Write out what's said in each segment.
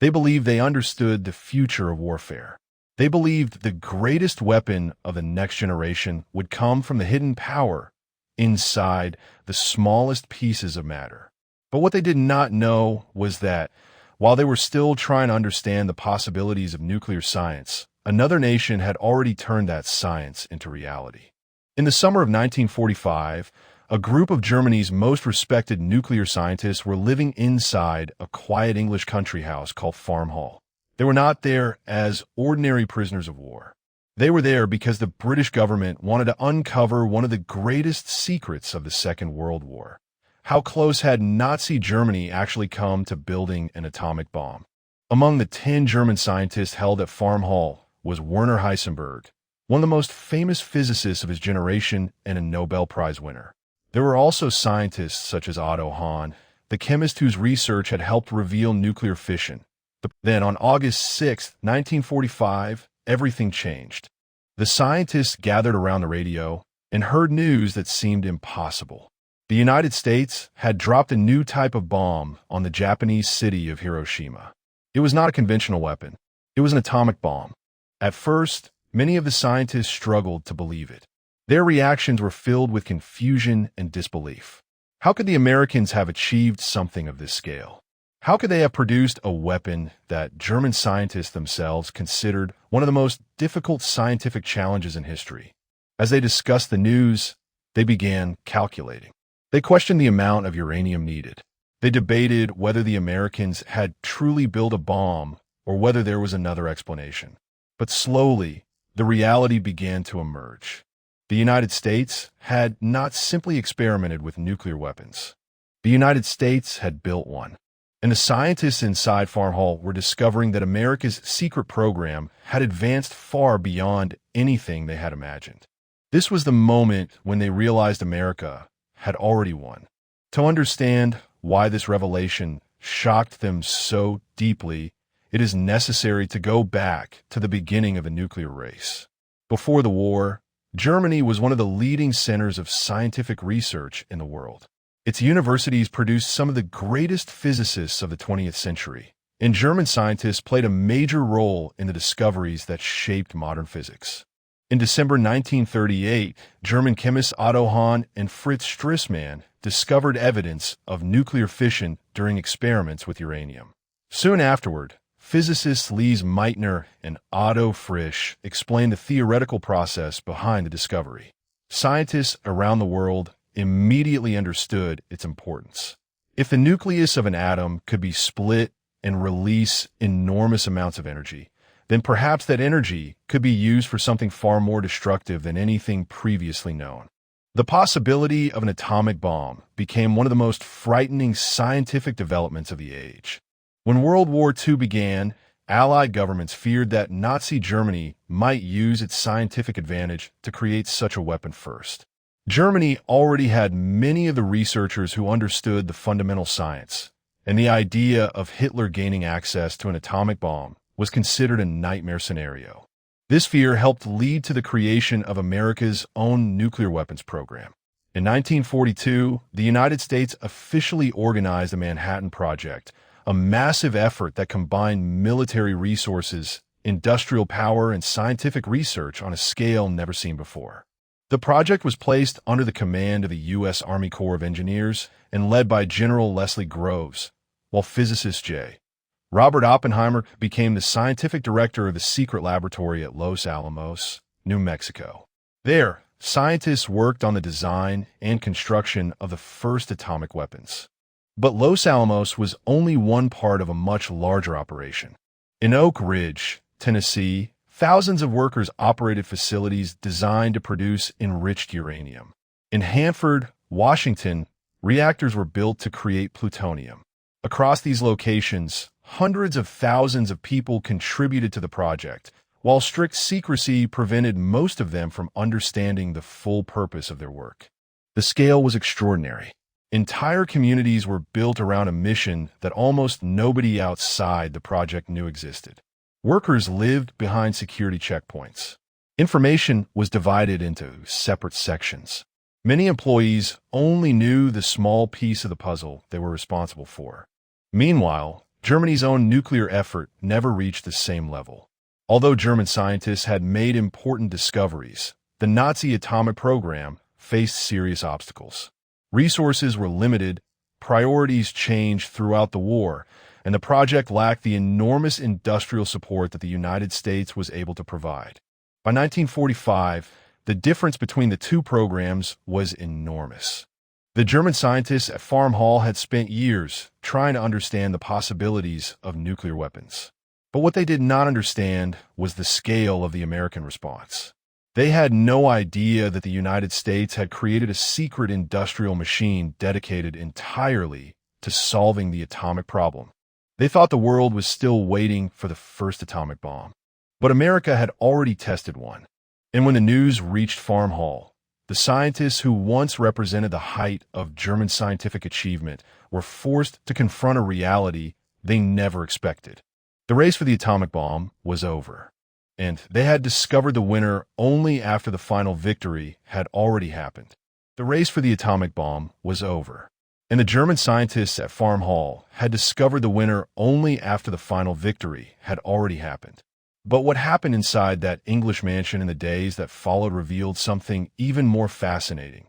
They believed they understood the future of warfare. They believed the greatest weapon of the next generation would come from the hidden power inside the smallest pieces of matter. But what they did not know was that, while they were still trying to understand the possibilities of nuclear science, another nation had already turned that science into reality. In the summer of 1945, a group of Germany's most respected nuclear scientists were living inside a quiet English country house called Farm Hall. They were not there as ordinary prisoners of war. They were there because the British government wanted to uncover one of the greatest secrets of the Second World War. How close had Nazi Germany actually come to building an atomic bomb? Among the 10 German scientists held at Farm Hall was Werner Heisenberg, one of the most famous physicists of his generation and a Nobel Prize winner. There were also scientists such as Otto Hahn, the chemist whose research had helped reveal nuclear fission. But then on August 6, 1945, everything changed. The scientists gathered around the radio and heard news that seemed impossible. The United States had dropped a new type of bomb on the Japanese city of Hiroshima. It was not a conventional weapon. It was an atomic bomb. At first, many of the scientists struggled to believe it. Their reactions were filled with confusion and disbelief. How could the Americans have achieved something of this scale? How could they have produced a weapon that German scientists themselves considered one of the most difficult scientific challenges in history? As they discussed the news, they began calculating. They questioned the amount of uranium needed. They debated whether the Americans had truly built a bomb or whether there was another explanation. But slowly, the reality began to emerge. The United States had not simply experimented with nuclear weapons. The United States had built one. And the scientists inside Farm Hall were discovering that America's secret program had advanced far beyond anything they had imagined. This was the moment when they realized America had already won. To understand why this revelation shocked them so deeply, it is necessary to go back to the beginning of the nuclear race. Before the war, Germany was one of the leading centers of scientific research in the world. Its universities produced some of the greatest physicists of the 20th century, and German scientists played a major role in the discoveries that shaped modern physics. In December 1938, German chemists Otto Hahn and Fritz Strassmann discovered evidence of nuclear fission during experiments with uranium. Soon afterward, physicists Lise Meitner and Otto Frisch explained the theoretical process behind the discovery. Scientists around the world immediately understood its importance. If the nucleus of an atom could be split and release enormous amounts of energy, then perhaps that energy could be used for something far more destructive than anything previously known. The possibility of an atomic bomb became one of the most frightening scientific developments of the age. When World War II began, Allied governments feared that Nazi Germany might use its scientific advantage to create such a weapon first. Germany already had many of the researchers who understood the fundamental science, and the idea of Hitler gaining access to an atomic bomb was considered a nightmare scenario. This fear helped lead to the creation of America's own nuclear weapons program. In 1942, the United States officially organized the Manhattan Project, a massive effort that combined military resources, industrial power, and scientific research on a scale never seen before. The project was placed under the command of the U.S. Army Corps of Engineers and led by General Leslie Groves, while physicist J. Robert Oppenheimer became the scientific director of the secret laboratory at Los Alamos, New Mexico. There, scientists worked on the design and construction of the first atomic weapons. But Los Alamos was only one part of a much larger operation. In Oak Ridge, Tennessee, thousands of workers operated facilities designed to produce enriched uranium. In Hanford, Washington, reactors were built to create plutonium. Across these locations, hundreds of thousands of people contributed to the project, while strict secrecy prevented most of them from understanding the full purpose of their work. The scale was extraordinary. Entire communities were built around a mission that almost nobody outside the project knew existed. Workers lived behind security checkpoints. Information was divided into separate sections. Many employees only knew the small piece of the puzzle they were responsible for. Meanwhile, Germany's own nuclear effort never reached the same level. Although German scientists had made important discoveries, the Nazi atomic program faced serious obstacles. Resources were limited, priorities changed throughout the war, and the project lacked the enormous industrial support that the United States was able to provide. By 1945, the difference between the two programs was enormous. The German scientists at Farm Hall had spent years trying to understand the possibilities of nuclear weapons. But what they did not understand was the scale of the American response. They had no idea that the United States had created a secret industrial machine dedicated entirely to solving the atomic problem. They thought the world was still waiting for the first atomic bomb. But America had already tested one. And when the news reached Farm Hall, the scientists who once represented the height of German scientific achievement were forced to confront a reality they never expected. The race for the atomic bomb was over, and they had discovered the winner only after the final victory had already happened. The race for the atomic bomb was over, and the German scientists at Farm Hall had discovered the winner only after the final victory had already happened. But what happened inside that English mansion in the days that followed revealed something even more fascinating.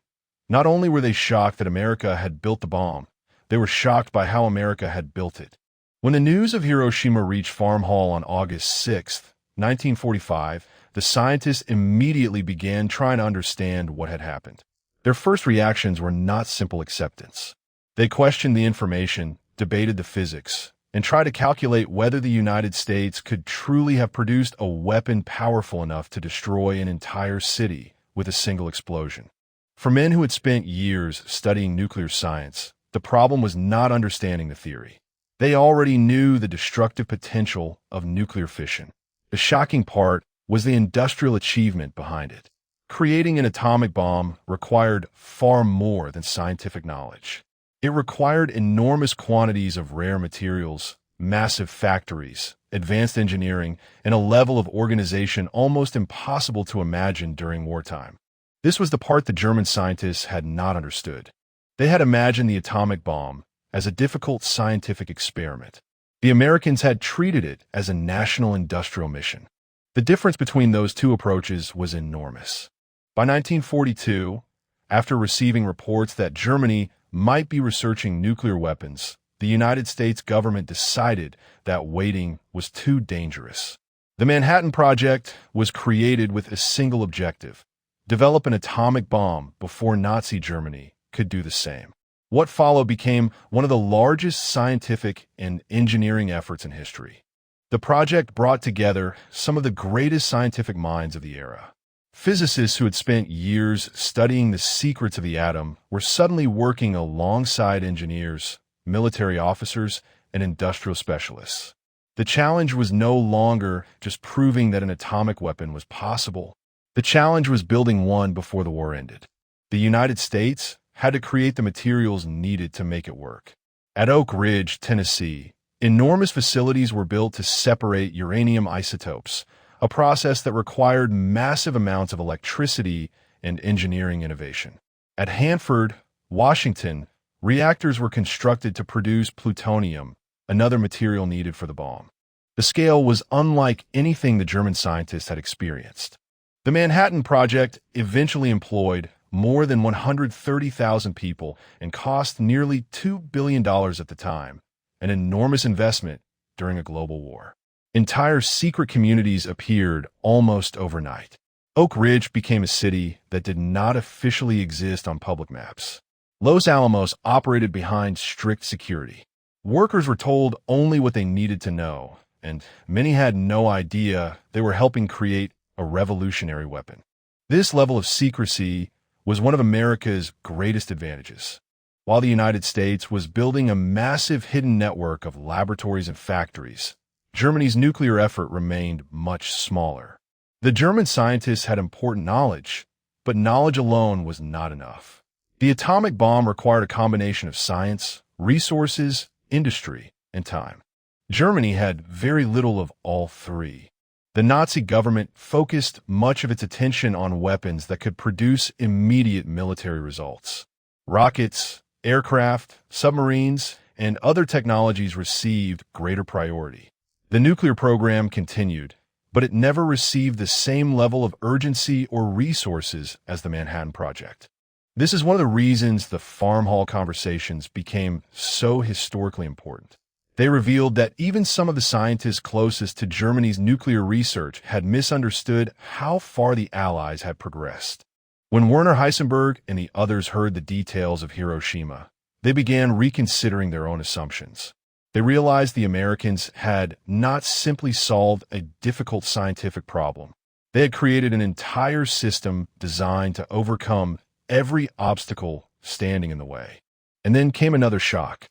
Not only were they shocked that America had built the bomb, they were shocked by how America had built it. When the news of Hiroshima reached Farm Hall on August 6, 1945, the scientists immediately began trying to understand what had happened. Their first reactions were not simple acceptance. They questioned the information, debated the physics, and tried to calculate whether the United States could truly have produced a weapon powerful enough to destroy an entire city with a single explosion. For men who had spent years studying nuclear science, the problem was not understanding the theory. They already knew the destructive potential of nuclear fission. The shocking part was the industrial achievement behind it. Creating an atomic bomb required far more than scientific knowledge. It required enormous quantities of rare materials, massive factories, advanced engineering, and a level of organization almost impossible to imagine during wartime. This was the part the German scientists had not understood. They had imagined the atomic bomb as a difficult scientific experiment. The Americans had treated it as a national industrial mission. The difference between those two approaches was enormous. By 1942, after receiving reports that Germany might be researching nuclear weapons, the United States government decided that waiting was too dangerous. The Manhattan Project was created with a single objective: develop an atomic bomb before Nazi Germany could do the same. What followed became one of the largest scientific and engineering efforts in history. The project brought together some of the greatest scientific minds of the era. Physicists who had spent years studying the secrets of the atom were suddenly working alongside engineers, military officers, and industrial specialists. The challenge was no longer just proving that an atomic weapon was possible. The challenge was building one before the war ended. The United States had to create the materials needed to make it work. At Oak Ridge, Tennessee, enormous facilities were built to separate uranium isotopes, a process that required massive amounts of electricity and engineering innovation. At Hanford, Washington, reactors were constructed to produce plutonium, another material needed for the bomb. The scale was unlike anything the German scientists had experienced. The Manhattan Project eventually employed more than 130,000 people and cost nearly $2 billion at the time, an enormous investment during a global war. Entire secret communities appeared almost overnight. Oak Ridge became a city that did not officially exist on public maps. Los Alamos operated behind strict security. Workers were told only what they needed to know, and many had no idea they were helping create a revolutionary weapon. This level of secrecy was one of America's greatest advantages. While the United States was building a massive hidden network of laboratories and factories, Germany's nuclear effort remained much smaller. The German scientists had important knowledge, but knowledge alone was not enough. The atomic bomb required a combination of science, resources, industry, and time. Germany had very little of all three. The Nazi government focused much of its attention on weapons that could produce immediate military results. Rockets, aircraft, submarines, and other technologies received greater priority. The nuclear program continued, but it never received the same level of urgency or resources as the Manhattan Project. This is one of the reasons the farm hall conversations became so historically important. They revealed that even some of the scientists closest to Germany's nuclear research had misunderstood how far the Allies had progressed. When Werner Heisenberg and the others heard the details of Hiroshima, they began reconsidering their own assumptions. They realized the Americans had not simply solved a difficult scientific problem. They had created an entire system designed to overcome every obstacle standing in the way. And then came another shock.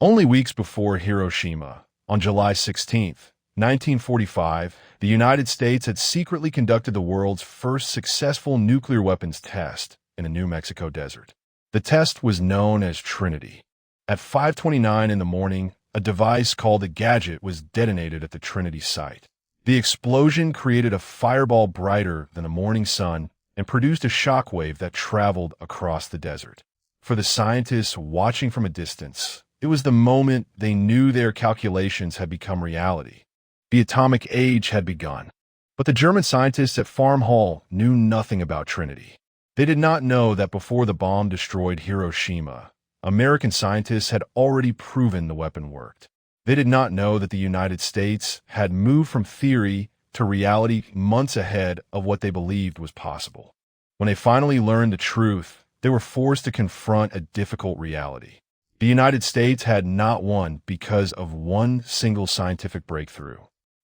Only weeks before Hiroshima, on July 16, 1945, the United States had secretly conducted the world's first successful nuclear weapons test in the New Mexico desert. The test was known as Trinity. At 5:29 in the morning, a device called a gadget was detonated at the Trinity site. The explosion created a fireball brighter than the morning sun and produced a shockwave that traveled across the desert. For the scientists watching from a distance, it was the moment they knew their calculations had become reality. The atomic age had begun. But the German scientists at Farm Hall knew nothing about Trinity. They did not know that before the bomb destroyed Hiroshima, American scientists had already proven the weapon worked. They did not know that the United States had moved from theory to reality months ahead of what they believed was possible. When they finally learned the truth, they were forced to confront a difficult reality. The United States had not won because of one single scientific breakthrough.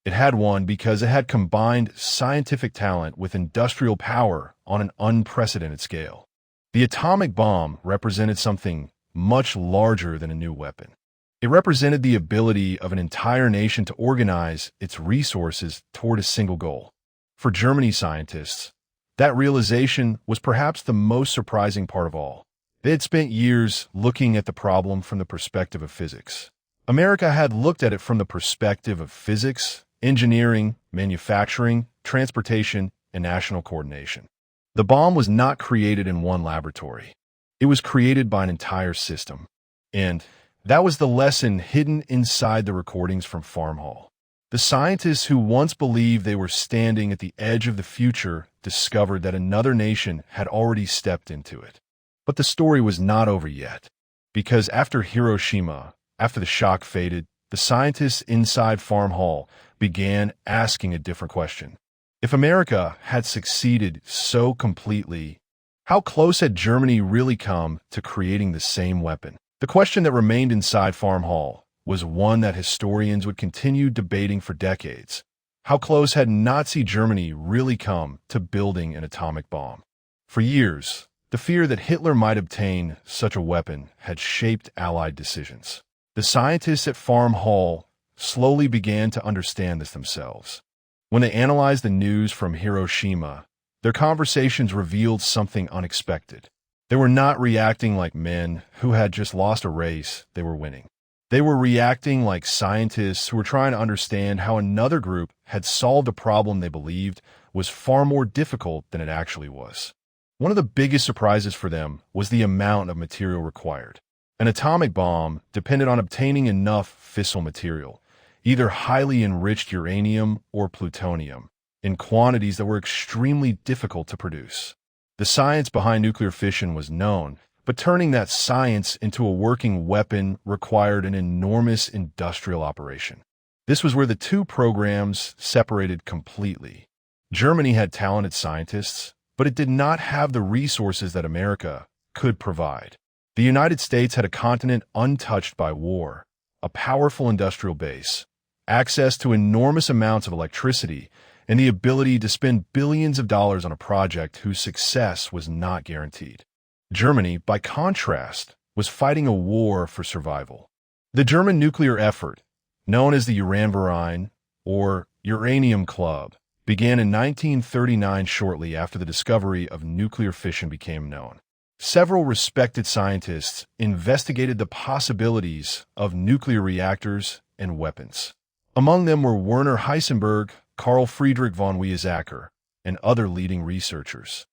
It had won because it had combined scientific talent with industrial power on an unprecedented scale. The atomic bomb represented something much larger than a new weapon. It represented the ability of an entire nation to organize its resources toward a single goal. For Germany scientists, that realization was perhaps the most surprising part of all. They had spent years looking at the problem from the perspective of physics. America had looked at it from the perspective of physics, engineering, manufacturing, transportation, and national coordination. The bomb was not created in one laboratory. It was created by an entire system. And that was the lesson hidden inside the recordings from Farm Hall. The scientists who once believed they were standing at the edge of the future discovered that another nation had already stepped into it. But the story was not over yet, because after Hiroshima, after the shock faded, the scientists inside Farm Hall began asking a different question. If America had succeeded so completely, how close had Germany really come to creating the same weapon? The question that remained inside Farm Hall was one that historians would continue debating for decades. How close had Nazi Germany really come to building an atomic bomb? For years, the fear that Hitler might obtain such a weapon had shaped Allied decisions. The scientists at Farm Hall slowly began to understand this themselves. When they analyzed the news from Hiroshima, their conversations revealed something unexpected. They were not reacting like men who had just lost a race they were winning. They were reacting like scientists who were trying to understand how another group had solved a problem they believed was far more difficult than it actually was. One of the biggest surprises for them was the amount of material required. An atomic bomb depended on obtaining enough fissile material, either highly enriched uranium or plutonium, in quantities that were extremely difficult to produce. The science behind nuclear fission was known, but turning that science into a working weapon required an enormous industrial operation. This was where the two programs separated completely. Germany had talented scientists, but it did not have the resources that America could provide. The United States had a continent untouched by war, a powerful industrial base, access to enormous amounts of electricity, and the ability to spend billions of dollars on a project whose success was not guaranteed. Germany, by contrast, was fighting a war for survival. The German nuclear effort, known as the Uranverein, or Uranium Club, began in 1939 shortly after the discovery of nuclear fission became known. Several respected scientists investigated the possibilities of nuclear reactors and weapons. Among them were Werner Heisenberg, Carl Friedrich von Weizsäcker, and other leading researchers.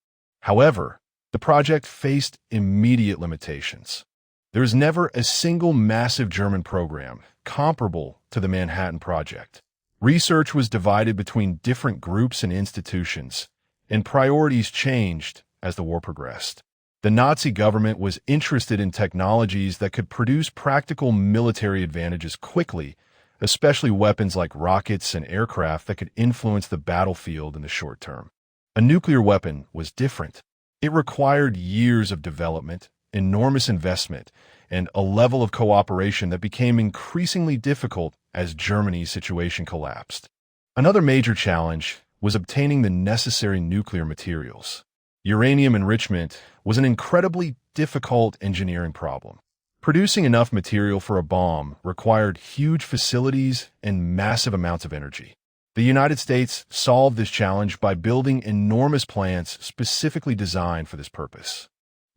However, the project faced immediate limitations. There is never a single massive German program comparable to the Manhattan Project. Research was divided between different groups and institutions, and priorities changed as the war progressed. The Nazi government was interested in technologies that could produce practical military advantages quickly, especially weapons like rockets and aircraft that could influence the battlefield in the short term. A nuclear weapon was different. It required years of development, enormous investment, and a level of cooperation that became increasingly difficult as Germany's situation collapsed. Another major challenge was obtaining the necessary nuclear materials. Uranium enrichment was an incredibly difficult engineering problem. Producing enough material for a bomb required huge facilities and massive amounts of energy. The United States solved this challenge by building enormous plants specifically designed for this purpose.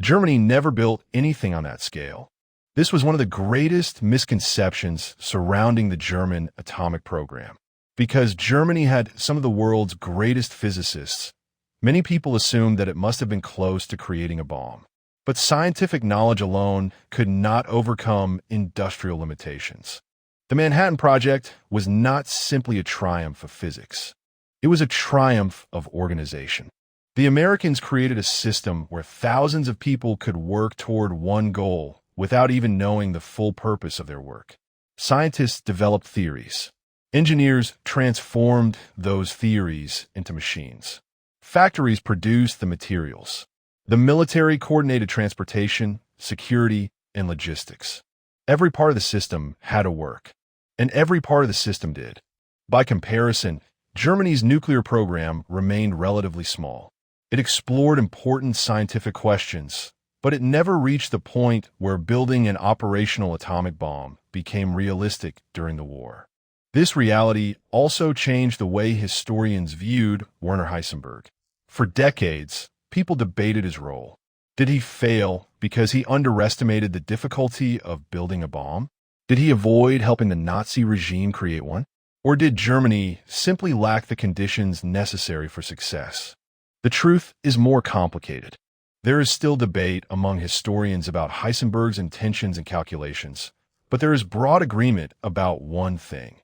Germany never built anything on that scale. This was one of the greatest misconceptions surrounding the German atomic program. Because Germany had some of the world's greatest physicists, many people assumed that it must have been close to creating a bomb. But scientific knowledge alone could not overcome industrial limitations. The Manhattan Project was not simply a triumph of physics. It was a triumph of organization. The Americans created a system where thousands of people could work toward one goal without even knowing the full purpose of their work. Scientists developed theories. Engineers transformed those theories into machines. Factories produced the materials. The military coordinated transportation, security, and logistics. Every part of the system had to work, and every part of the system did. By comparison, Germany's nuclear program remained relatively small. It explored important scientific questions, but it never reached the point where building an operational atomic bomb became realistic during the war. This reality also changed the way historians viewed Werner Heisenberg. For decades, people debated his role. Did he fail because he underestimated the difficulty of building a bomb? Did he avoid helping the Nazi regime create one? Or did Germany simply lack the conditions necessary for success? The truth is more complicated. There is still debate among historians about Heisenberg's intentions and calculations, but there is broad agreement about one thing.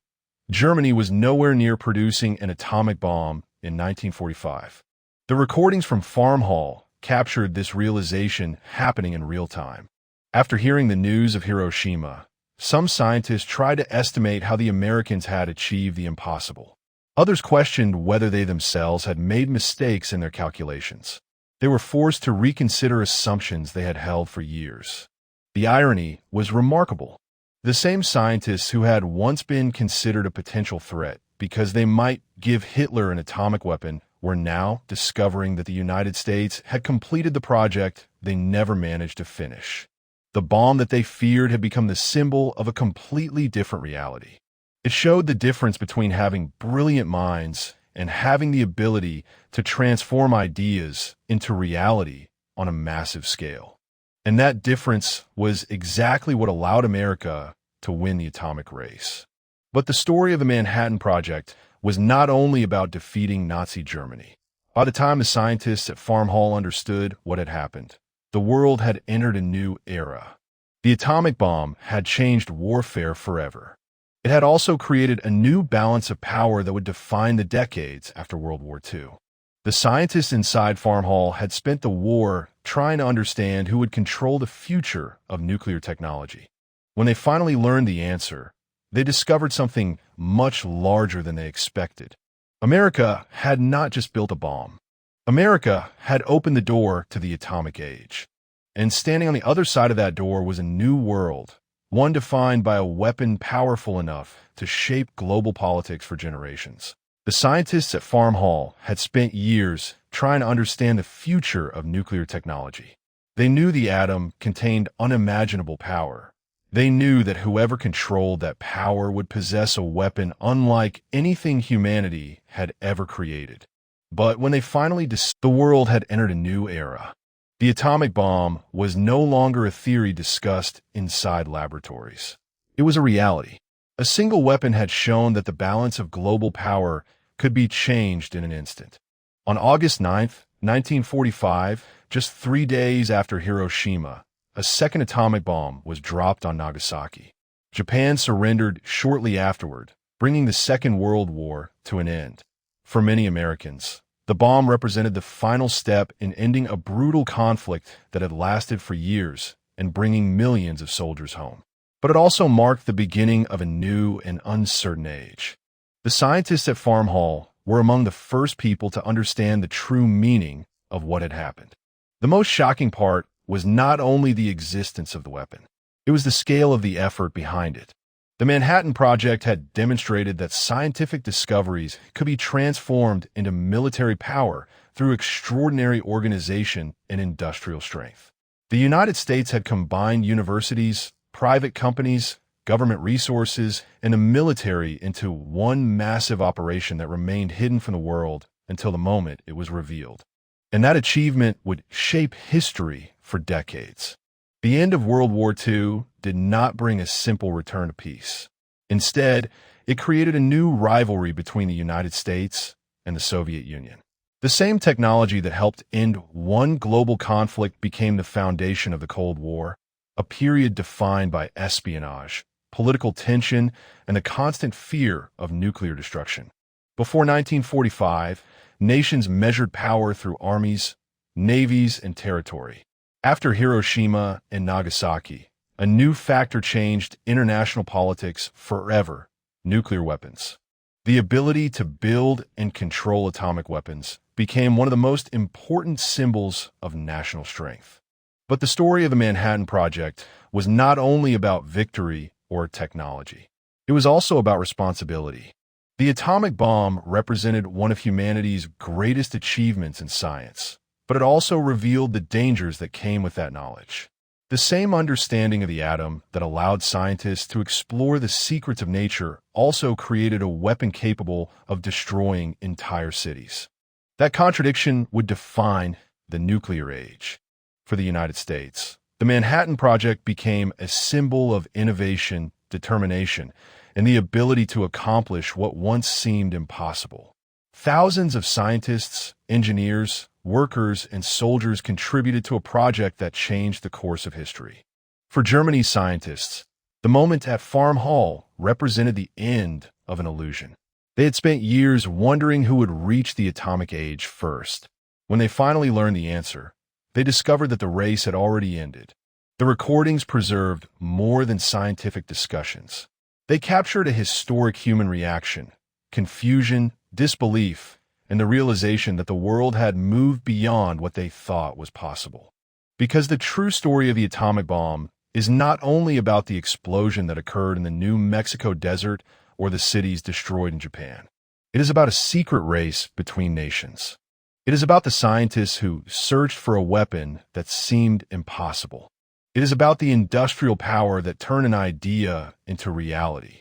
Germany was nowhere near producing an atomic bomb in 1945. The recordings from Farm Hall captured this realization happening in real time. After hearing the news of Hiroshima, some scientists tried to estimate how the Americans had achieved the impossible. Others questioned whether they themselves had made mistakes in their calculations. They were forced to reconsider assumptions they had held for years. The irony was remarkable. The same scientists who had once been considered a potential threat because they might give Hitler an atomic weapon were now discovering that the United States had completed the project they never managed to finish. The bomb that they feared had become the symbol of a completely different reality. It showed the difference between having brilliant minds and having the ability to transform ideas into reality on a massive scale. And that difference was exactly what allowed America to win the atomic race. But the story of the Manhattan Project was not only about defeating Nazi Germany. By the time the scientists at Farm Hall understood what had happened, the world had entered a new era. The atomic bomb had changed warfare forever. It had also created a new balance of power that would define the decades after World War II. The scientists inside Farm Hall had spent the war trying to understand who would control the future of nuclear technology. When they finally learned the answer, they discovered something much larger than they expected. America had not just built a bomb. America had opened the door to the atomic age. And standing on the other side of that door was a new world, one defined by a weapon powerful enough to shape global politics for generations. The scientists at Farm Hall had spent years trying to understand the future of nuclear technology. They knew the atom contained unimaginable power. They knew that whoever controlled that power would possess a weapon unlike anything humanity had ever created. But when they finally the world had entered a new era. The atomic bomb was no longer a theory discussed inside laboratories. It was a reality. A single weapon had shown that the balance of global power could be changed in an instant. On August 9, 1945, just 3 days after Hiroshima, a second atomic bomb was dropped on Nagasaki. Japan surrendered shortly afterward, bringing the Second World War to an end. For many Americans, the bomb represented the final step in ending a brutal conflict that had lasted for years and bringing millions of soldiers home. But it also marked the beginning of a new and uncertain age. The scientists at Farm Hall were among the first people to understand the true meaning of what had happened. The most shocking part was not only the existence of the weapon, it was the scale of the effort behind it. The Manhattan Project had demonstrated that scientific discoveries could be transformed into military power through extraordinary organization and industrial strength. The United States had combined universities, private companies, government resources, and the military into one massive operation that remained hidden from the world until the moment it was revealed. And that achievement would shape history for decades. The end of World War II did not bring a simple return to peace. Instead, it created a new rivalry between the United States and the Soviet Union. The same technology that helped end one global conflict became the foundation of the Cold War, a period defined by espionage, political tension, and the constant fear of nuclear destruction. Before 1945, nations measured power through armies, navies, and territory. After Hiroshima and Nagasaki, a new factor changed international politics forever: nuclear weapons. The ability to build and control atomic weapons became one of the most important symbols of national strength. But the story of the Manhattan Project was not only about victory or technology. It was also about responsibility. The atomic bomb represented one of humanity's greatest achievements in science, but it also revealed the dangers that came with that knowledge. The same understanding of the atom that allowed scientists to explore the secrets of nature also created a weapon capable of destroying entire cities. That contradiction would define the nuclear age. For the United States, the Manhattan Project became a symbol of innovation, determination, and the ability to accomplish what once seemed impossible. Thousands of scientists, engineers, workers, and soldiers contributed to a project that changed the course of history. For Germany's scientists, the moment at Farm Hall represented the end of an illusion. They had spent years wondering who would reach the atomic age first. When they finally learned the answer, they discovered that the race had already ended. The recordings preserved more than scientific discussions. They captured a historic human reaction: confusion, disbelief, and the realization that the world had moved beyond what they thought was possible. Because the true story of the atomic bomb is not only about the explosion that occurred in the New Mexico desert or the cities destroyed in Japan. It is about a secret race between nations. It is about the scientists who searched for a weapon that seemed impossible. It is about the industrial power that turned an idea into reality.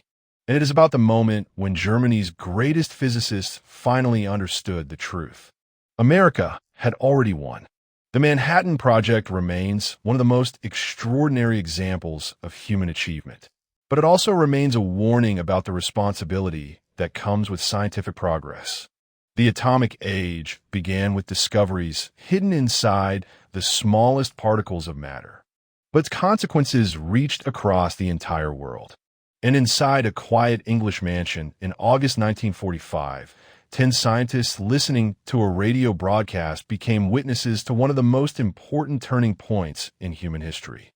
And it is about the moment when Germany's greatest physicists finally understood the truth. America had already won. The Manhattan Project remains one of the most extraordinary examples of human achievement. But it also remains a warning about the responsibility that comes with scientific progress. The atomic age began with discoveries hidden inside the smallest particles of matter. But its consequences reached across the entire world. And inside a quiet English mansion in August 1945, 10 scientists listening to a radio broadcast became witnesses to one of the most important turning points in human history.